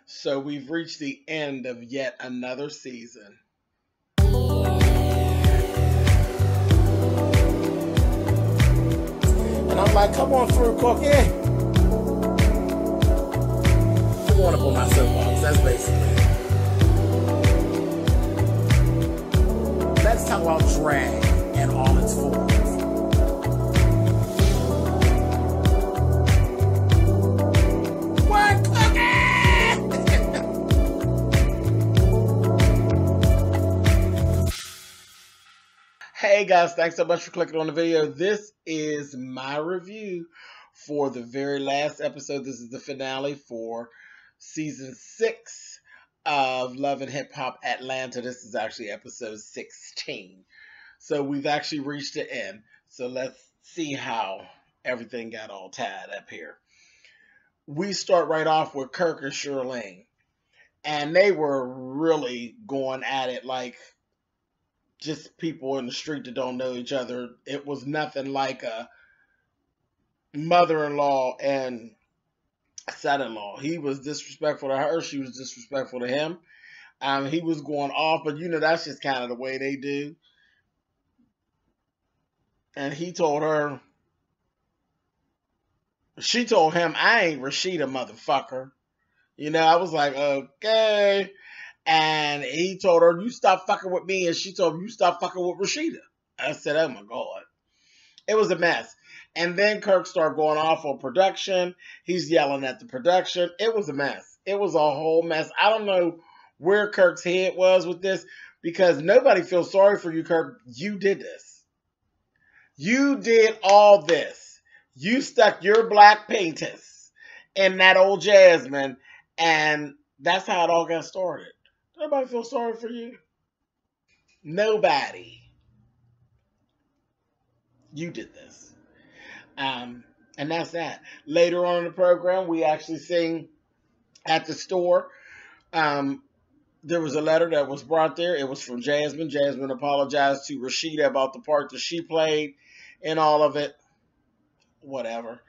So we've reached the end of yet another season. And I'm like, come on through, Cookie. I want to put my soapbox. That's basically it. Let's talk about drag and all its forms. What, Cookie? Hey guys, thanks so much for clicking on the video. This is my review for the very last episode. This is the finale for season 6 of Love and Hip Hop Atlanta. This is actually episode 16. So we've actually reached the end. So let's see how everything got all tied up here. We start right off with Kirk and Joseline. And they were really going at it like just people in the street that don't know each other. It was nothing like a mother-in-law and son-in-law. He was disrespectful to her. She was disrespectful to him. He was going off, but you know, that's just kind of the way they do. And he told her, she told him, I ain't Rasheeda, motherfucker. You know, I was like, okay. And he told her, you stop fucking with me. And she told him, you stop fucking with Rasheeda. I said, oh my God. It was a mess. And then Kirk started going off on production. He's yelling at the production. It was a mess. It was a whole mess. I don't know where Kirk's head was with this, because nobody feels sorry for you, Kirk. You did this. You did all this. You stuck your black painters in that old Jasmine, and that's how it all got started. Nobody feel sorry for you? Nobody. You did this. And that's that. Later on in the program, we actually sing at the store. There was a letter that was brought there. It was from Jasmine. Jasmine apologized to Rasheeda about the part that she played in all of it. Whatever.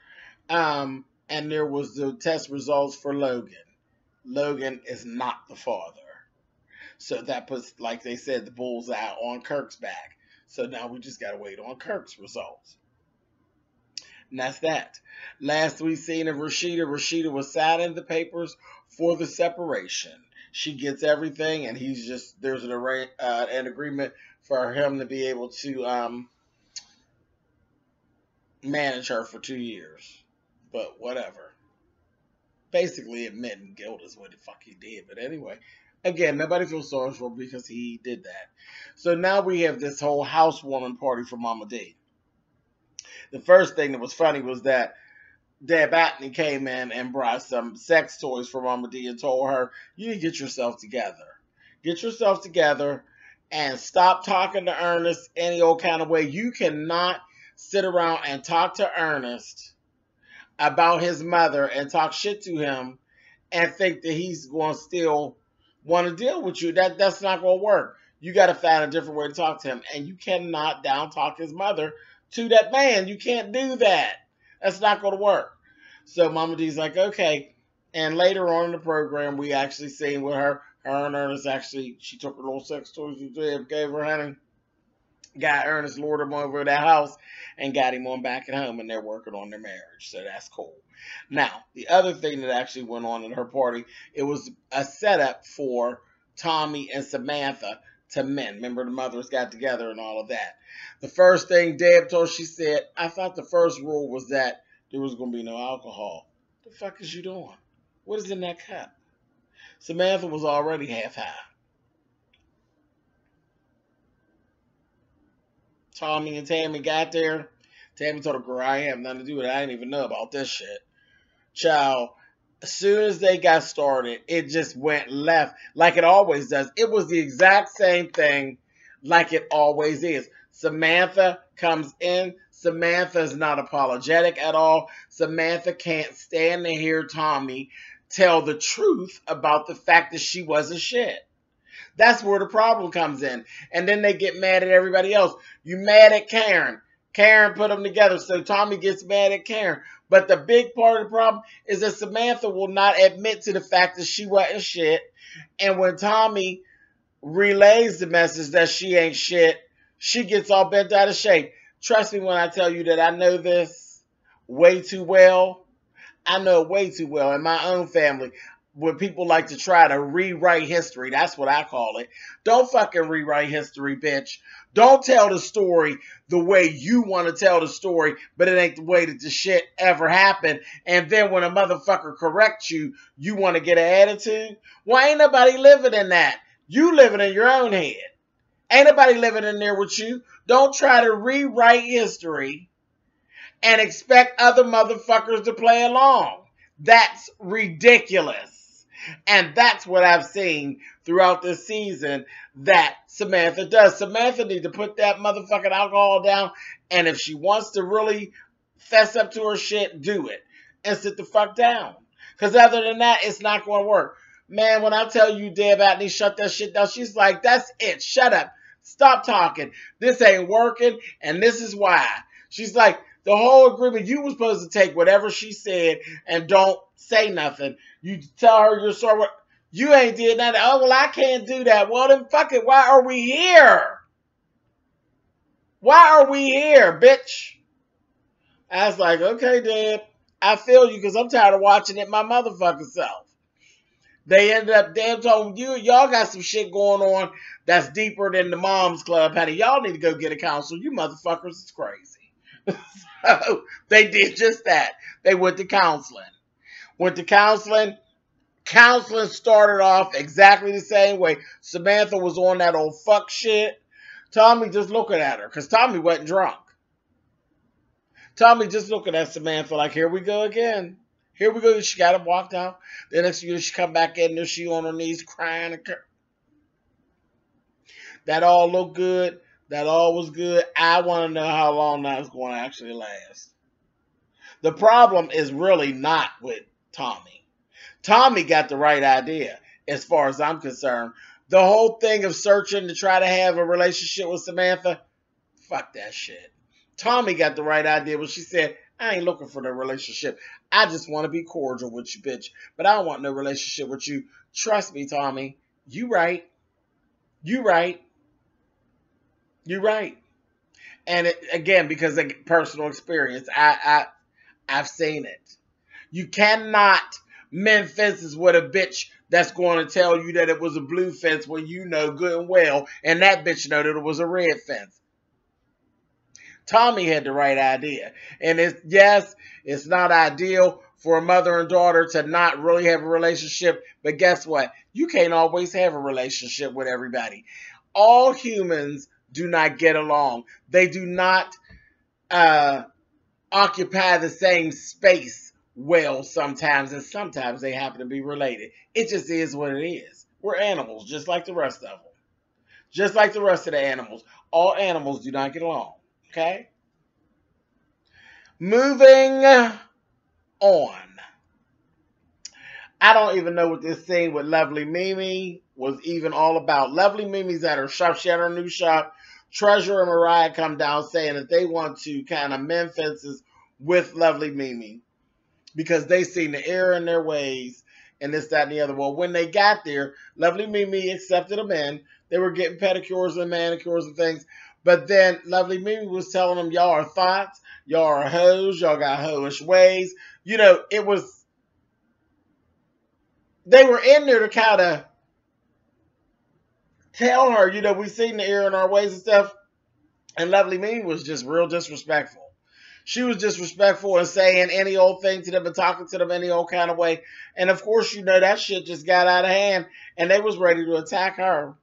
And there was the test results for Logan. Logan is not the father. So that puts, like they said, the bullseye on Kirk's back. So now we just got to wait on Kirk's results. And that's that. Last we seen of Rasheeda, Rasheeda was signing the papers for the separation. She gets everything, and he's just, there's an agreement for him to be able to manage her for 2 years. But whatever. Basically admitting guilt is what the fuck he did. But anyway, again, nobody feels sorry for him because he did that. So now we have this whole housewarming party for Mama D. The first thing that was funny was that Deb Atney came in and brought some sex toys for Mama D and told her, you need to get yourself together. Get yourself together and stop talking to Ernest any old kind of way. You cannot sit around and talk to Ernest about his mother and talk shit to him and think that he's going to still want to deal with you. That's not going to work. You got to find a different way to talk to him. And you cannot down talk his mother to that man. You can't do that. That's not going to work. So Mama D's like, okay. And later on in the program, we actually seen with her and Ernest actually, she took her little sex toys and gave her, honey. Got Ernest, lured him over to that house and got him on back at home, and they're working on their marriage. So that's cool. Now, the other thing that actually went on at her party, it was a setup for Tommy and Samantha to men. Remember, the mothers got together and all of that. The first thing Deb told, she said, I thought the first rule was that there was going to be no alcohol. The fuck is you doing? What is in that cup? Samantha was already half high. Tommy and Tammy got there. Tammy told her, girl, I ain't have nothing to do with it. I didn't even know about this shit. Child, as soon as they got started, it just went left like it always does. It was the exact same thing like it always is. Samantha comes in. Samantha is not apologetic at all. Samantha can't stand to hear Tommy tell the truth about the fact that she wasn't shit. That's where the problem comes in. And then they get mad at everybody else. You mad at Karen. Karen put them together, so Tommy gets mad at Karen. But the big part of the problem is that Samantha will not admit to the fact that she wasn't shit. And when Tommy relays the message that she ain't shit, she gets all bent out of shape. Trust me when I tell you that I know this way too well. I know it way too well in my own family. When people like to try to rewrite history, that's what I call it. Don't fucking rewrite history, bitch. Don't tell the story the way you want to tell the story, but it ain't the way that the shit ever happened. And then when a motherfucker corrects you, you want to get an attitude? Well, ain't nobody living in that. You living in your own head. Ain't nobody living in there with you. Don't try to rewrite history and expect other motherfuckers to play along. That's ridiculous. And that's what I've seen throughout this season that Samantha does. Samantha needs to put that motherfucking alcohol down, and if she wants to really fess up to her shit, do it. And sit the fuck down. Because other than that, it's not going to work. Man, when I tell you Deb Atney shut that shit down, she's like, that's it. Shut up. Stop talking. This ain't working, and this is why. She's like, the whole agreement, you were supposed to take whatever she said and don't say nothing. You tell her you're sorry. You ain't did nothing. Oh, well, I can't do that. Well, then fuck it. Why are we here? Why are we here, bitch? I was like, okay, Deb. I feel you because I'm tired of watching it my motherfucking self. They ended up, Deb told you, y'all got some shit going on that's deeper than the mom's club, honey. Y'all need to go get a counselor. You motherfuckers is crazy. So they did just that. They went to counseling. Went to counseling. Counseling started off exactly the same way. Samantha was on that old fuck shit. Tommy just looking at her because Tommy wasn't drunk. Tommy just looking at Samantha like, here we go again. Here we go. She got him walked out. The next year she come back in there. She on her knees crying. That all looked good. That all was good. I want to know how long that's going to actually last. The problem is really not with Tommy. Tommy got the right idea as far as I'm concerned. The whole thing of searching to try to have a relationship with Samantha, fuck that shit. Tommy got the right idea when she said, I ain't looking for no relationship. I just want to be cordial with you, bitch. But I don't want no relationship with you. Trust me, Tommy. You right. You right. You right. And it, again, because of personal experience, I've seen it. You cannot mend fences with a bitch that's going to tell you that it was a blue fence when you know good and well, and that bitch know that it was a red fence. Tommy had the right idea. And it's not ideal for a mother and daughter to not really have a relationship, but guess what? You can't always have a relationship with everybody. All humans do not get along. They do not occupy the same space well sometimes, and sometimes they happen to be related. It just is what it is. We're animals, just like the rest of them. Just like the rest of the animals. All animals do not get along. Okay? Moving on. I don't even know what this scene with Lovely Mimi was even all about. Lovely Mimi's at her shop. She had her new shop. Treasure and Mariah come down saying that they want to kind of mend fences with Lovely Mimi because they seen the error in their ways and this, that, and the other. Well, when they got there, Lovely Mimi accepted them in. They were getting pedicures and manicures and things. But then Lovely Mimi was telling them, y'all are thoughts, y'all are hoes, y'all got hoish ways. You know, it was, they were in there to kind of tell her, you know, we seen the error in our ways and stuff. And Lovely Mimi was just real disrespectful. She was disrespectful and saying any old thing to them and talking to them any old kind of way. And of course, you know, that shit just got out of hand and they was ready to attack her.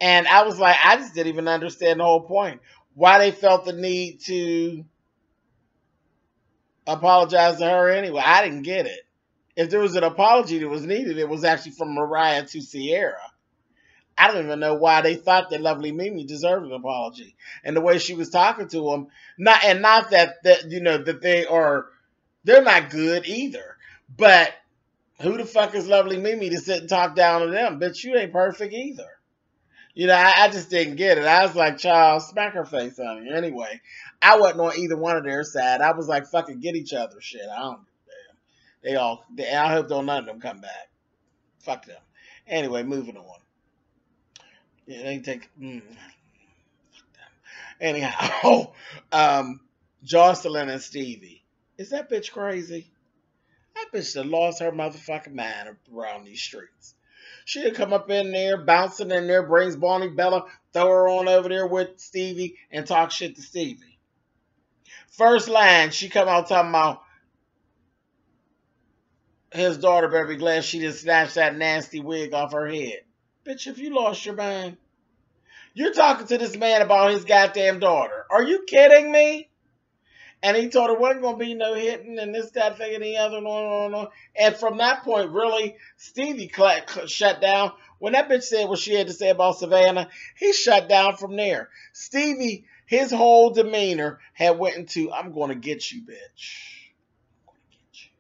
And I was like, I just didn't even understand the whole point. Why they felt the need to apologize to her anyway. I didn't get it. If there was an apology that was needed, it was actually from Mariah to Sierra. I don't even know why they thought that Lovely Mimi deserved an apology. And the way she was talking to them, not that you know, that they're not good either. But who the fuck is Lovely Mimi to sit and talk down to them? Bitch, you ain't perfect either. You know, I just didn't get it. I was like, child, smack her face on it. Anyway, I wasn't on either one of their side. I was like, fucking get each other shit. I don't give a damn. I hope none of them come back. Fuck them. Anyway, moving on. Yeah, they take. Fuck them. Anyhow, Joseline and Stevie. Is that bitch crazy? That bitch that lost her motherfucking mind around these streets. She'd come up in there, bouncing in there, brings Bonnie Bella, throw her on over there with Stevie, and talk shit to Stevie. First line, she come out talking about his daughter better be glad she didn't snatch that nasty wig off her head. Bitch, if you lost your mind. You're talking to this man about his goddamn daughter. Are you kidding me? And he told her, wasn't going to be no hitting and this, that, thing, and the other, no. And from that point, really, Stevie shut down. When that bitch said what she had to say about Savannah, he shut down from there. Stevie, his whole demeanor had went into, I'm going to get you, bitch. I'm going to get you.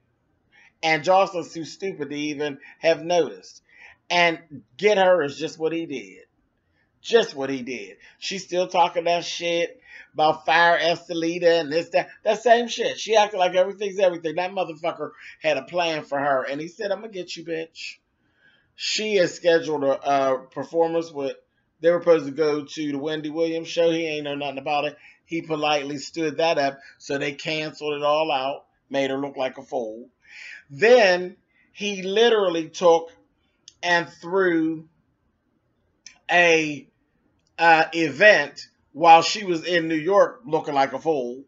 And Joseline's too stupid to even have noticed. And get her is just what he did. Just what he did. She's still talking that shit about fire Estelita and this, that same shit. She acted like everything's everything. That motherfucker had a plan for her. And he said, I'm going to get you, bitch. She has scheduled a performance with, they were supposed to go to the Wendy Williams show. He ain't know nothing about it. He politely stood that up. So they canceled it all out. Made her look like a fool. Then he literally took and threw a event while she was in New York looking like a fool,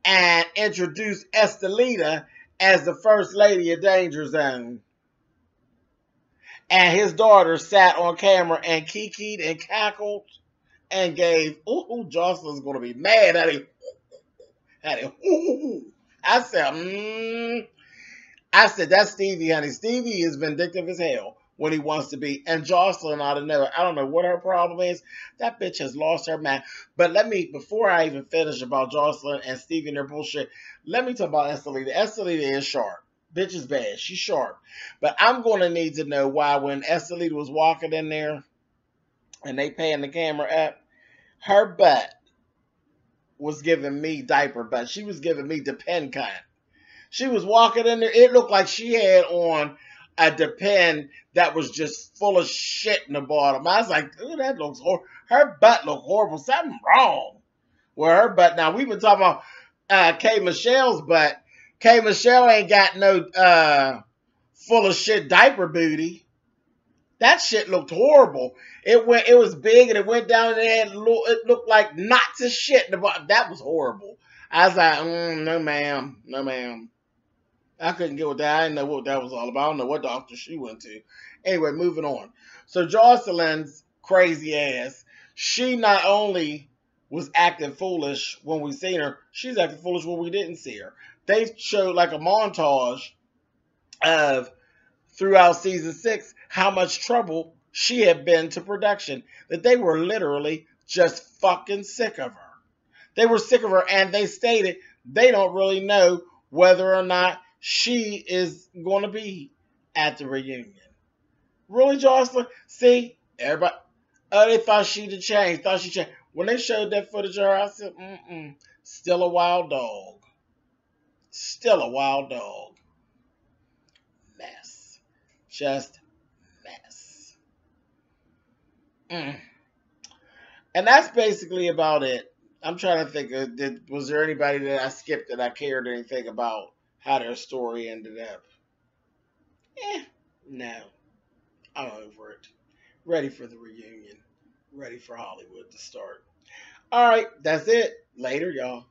and introduced Estelita as the first lady of Danger Zone. And his daughter sat on camera and kikied and cackled and gave, ooh, Joseline's going to be mad at him. Ooh. I said, that's Stevie, honey. Stevie is vindictive as hell when he wants to be. And Joseline out of nowhere, I don't know what her problem is. That bitch has lost her mind. But before I even finish about Joseline and Stevie and their bullshit, let me talk about Estelita. Estelita is sharp. Bitch is bad. She's sharp. But I'm going to need to know why when Estelita was walking in there and they paying the camera up, her butt was giving me diaper butt. She was giving me Depend kind. She was walking in there. It looked like she had on a Depend that was just full of shit in the bottom. I was like, ooh, that looks horrible. Her butt looked horrible. Something wrong with her butt. Now, we've been talking about K. Michelle's butt. K. Michelle ain't got no full of shit diaper booty. That shit looked horrible. It was big and it went down and it looked like knots of shit in the bottom. That was horrible. I was like, no ma'am, no ma'am. I couldn't get with that. I didn't know what that was all about. I don't know what doctor she went to. Anyway, moving on. So Joseline's crazy ass, she not only was acting foolish when we seen her, she's acting foolish when we didn't see her. They showed like a montage of throughout season 6 how much trouble she had been to production. That they were literally just fucking sick of her. They were sick of her, and they stated they don't really know whether or not she is going to be at the reunion. Really, Joseline? See, everybody, they thought she'd changed. Thought she changed. When they showed that footage of her, I said, still a wild dog. Still a wild dog. Mess. Just mess. And that's basically about it. I'm trying to think, was there anybody that I skipped that I cared anything about how their story ended up? No. I'm over it. Ready for the reunion. Ready for Hollywood to start. All right, that's it. Later, y'all.